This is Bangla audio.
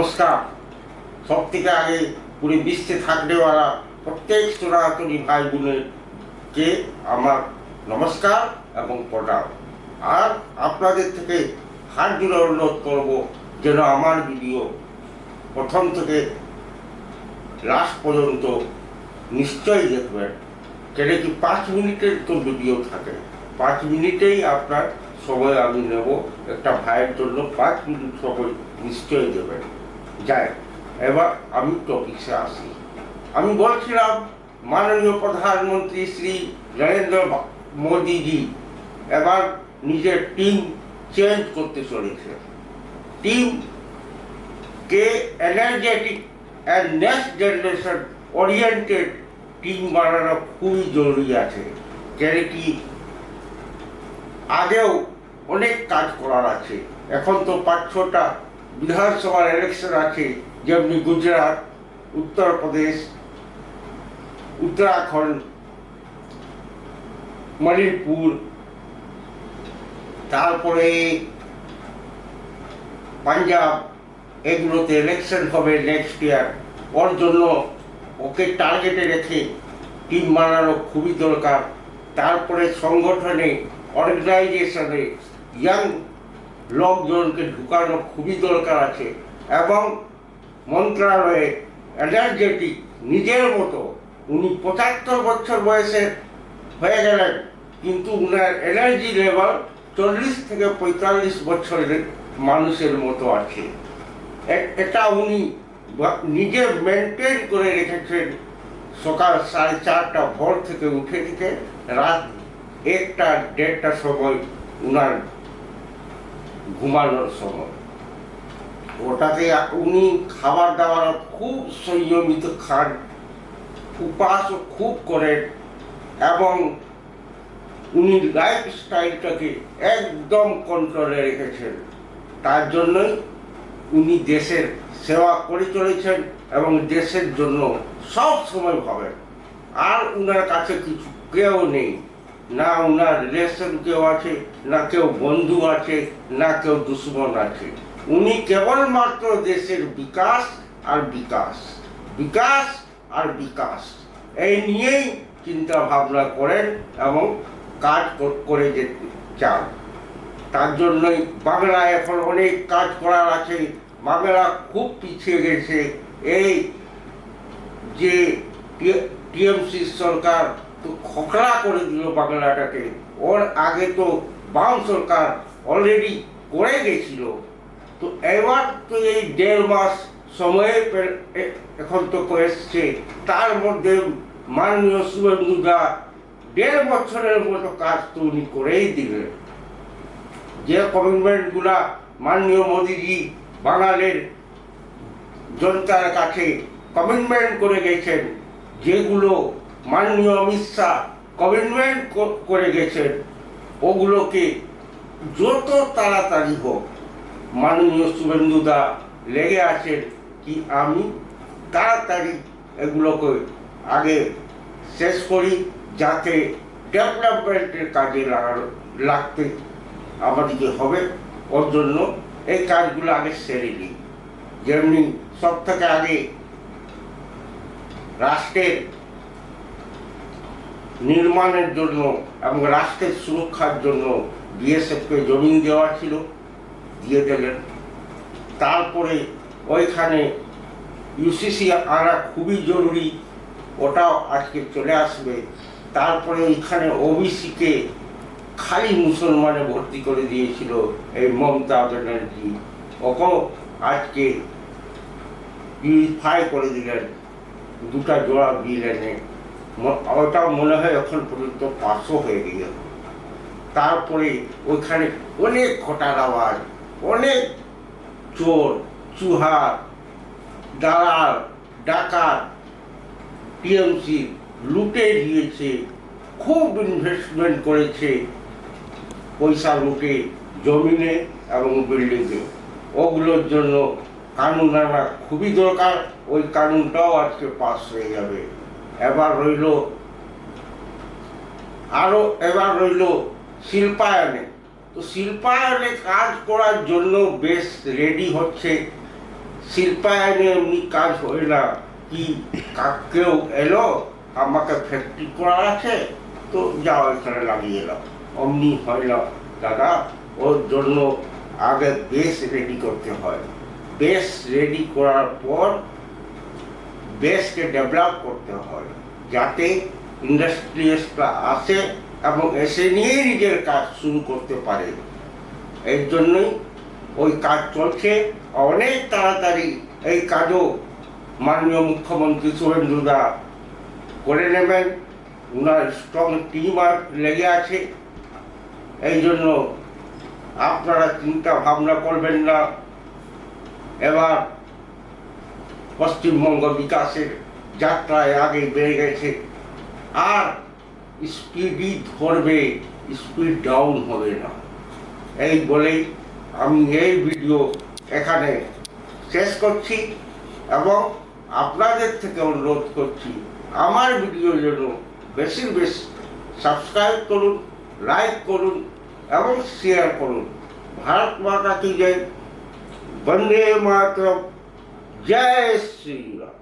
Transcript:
নমস্কার। সব থেকে আগে পুরো বিশ্বে থাকলেওয়ালা প্রত্যেক সনাতনী ভাই বোনেরকে আমার নমস্কার এবং প্রণাম। আর আপনাদের থেকে হাত জোড়ে অনুরোধ করব যেন আমার ভিডিও প্রথম থেকে লাস্ট পর্যন্ত নিশ্চয়ই দেখবেন। কেন কি 5 মিনিটের তো ভিডিও থাকে, 5 মিনিটেই আপনার সময় আমি নেব। একটা ভাইয়ের জন্য 5 মিনিট সময় নিশ্চয়ই দেবেন। যাই এবার আমি টপিকসে আসি। আমি বলছিলাম মাননীয় প্রধানমন্ত্রী শ্রী নরেন্দ্র মোদীজি এবার নিজের টিম চেঞ্জ করতে চলেছে। টিমকে energetic and next generation oriented team বানানো খুবই জরুরি আছে। কেন কি আগেও অনেক কাজ করার আছে। এখন তো 5-6টা বিধানসভার ইলেকশন আছে, যেমনি গুজরাট, উত্তরপ্রদেশ, উত্তরাখণ্ড, মণিপুর, তারপরে পাঞ্জাব, এগুলোতে ইলেকশন হবে নেক্সট ইয়ার। ওর জন্য ওকে টার্গেটে রেখে টিম বানানো খুবই দরকার। তারপরে সংগঠনে অর্গানাইজেশনে ইয়াং লোকজনকে ঢুকানো খুবই দরকার আছে। এবং মন্ত্রণালয়ে এনার্জেটিক নিজের মতো, উনি 75 বছর বয়সে হয়ে গেলেন, কিন্তু উনার এনার্জি লেভেল 40 থেকে 45 বছরের মানুষের মতো আছে। এটা উনি নিজে মেনটেন করে রেখেছেন। সকাল 4:30 ভোর থেকে উঠে থেকে রাত 1টা-1:30টার সময় উনার ঘুমানোর সময়। ওটাতে উনি খাবার দাবার খুব সংযমিত খান, উপাসও খুব করেন এবং উনি লাইফস্টাইলটাকে একদম কন্ট্রোলে রেখেছেন। তার জন্যই উনি দেশের সেবা করে চলেছেন এবং দেশের জন্য সব সময় ভাবেন। আর উনার কাছে কিছু কেউ নেই, না উনার রিলেশন কেউ আছে, না কেউ বন্ধু আছে, না কেউ দুশ্মন আছে। উনি কেবলমাত্র দেশের বিকাশ আর বিকাশ, বিকাশ আর বিকাশ, এই নিয়েই চিন্তা ভাবনা করেন এবং কাজ করে যেতে চান। তার জন্যই বাংলায় এখন অনেক কাজ করার আছে। বাংলা খুব পিছিয়ে গেছে। এই যে টিএমসি সরকার তো খোকলা করে দিল বাংলাটাকে। ওর আগে তো বাম সরকার অলরেডি করে গেছিল। তো এবার তো এই 1.5 মাস সময়ে এখন তো এসছে, তার মধ্যে মাননীয় শুভেন্দুদা 1.5 বছরের মতো কাজ তো উনি করেই দিলেন। যে কমিটমেন্টগুলা মাননীয় মোদীজি বাঙালির জনতার কাছে কমিটমেন্ট করে গেছেন, যেগুলো মাননীয় অমিত শাহ কমিটমেন্ট করে গেছেন, ওগুলোকে যত তাড়াতাড়ি হোক মাননীয় শুভেন্দুদা লেগে আছেন কি আমি তাড়াতাড়ি এগুলোকে আগে শেষ করি, যাতে ডেভেলপমেন্টের কাজে লাগতে আমাদেরকে হবে। ওর জন্য এই কাজগুলো আগে সেরে নিই। যেমনি সব থেকে আগে রাষ্ট্রের নির্মাণের জন্য এবং রাষ্ট্রের সুরক্ষার জন্য বিএসএফকে জমিন দেওয়া ছিল, দিয়ে দিলেন। তারপরে ওইখানে ইউসিসি আনা খুবই জরুরি, ওটাও আজকে চলে আসবে। তারপরে ওইখানে ওবিসিকে খালি মুসলমানে ভর্তি করে দিয়েছিল এই মমতা ব্যানার্জি, ওকেও আজকে পিউরিফাই করে দিলেন 2টা জোড়া বিল এনে। ওটাও মনে হয় এখন পর্যন্ত 500 হয়ে গেল। তারপরে ওইখানে অনেক ঘোটালাবাজ, অনেক চোর চুহার, দালাল ডাকাত টিএমসি লুটে দিয়েছে, খুব ইনভেস্টমেন্ট করেছে পয়সা লুটে জমিনে এবং বিল্ডিংয়ে। ওগুলোর জন্য কানুন আনা খুবই দরকার। ওই কানুনটাও আজকে পাস হয়ে যাবে। এবার রইল শিল্পায়নে। তো শিল্পায়নে কাজ করার জন্য বেশ রেডি হচ্ছে শিল্পায়নে এমনি কাজ হয় না কি কেউ এলো আমাকে ফ্যাক্টরি করা আছে তো যাও এখানে লাগিয়ে এলাম, অমনি হয় না দাদা। ওর জন্য আগে বেস রেডি করতে হয়, বেস রেডি করার পর বেসকে ডেভেলপ করতে হয় যাতে ইন্ডাস্ট্রিয়ালসরা আসে এবং এসে নিয়ে নিজের কাজ শুরু করতে পারে। এই জন্যই ওই কাজ চলছে অনেক তাড়াতাড়ি। এই কাজও মাননীয় মুখ্যমন্ত্রী শুভেন্দুদা করে নেবেন, ওনার স্ট্রং টিম আর লেগে আছে। এই জন্য আপনারা চিন্তা ভাবনা করবেন না। এবার পশ্চিমবঙ্গ বিকাশের যাত্রায় আগে বেড়ে গেছে, আর স্পিডই ধরবে, স্পিড ডাউন হবে না। এই বলেই আমি এই ভিডিও এখানে শেষ করছি এবং আপনাদের থেকে অনুরোধ করছি আমার ভিডিও জন্য বেশি বেশি সাবস্ক্রাইব করুন, লাইক করুন এবং শেয়ার করুন। ভারত মাতা কি জয়, বন্দে মাতরম, জয় শ্রী রাম।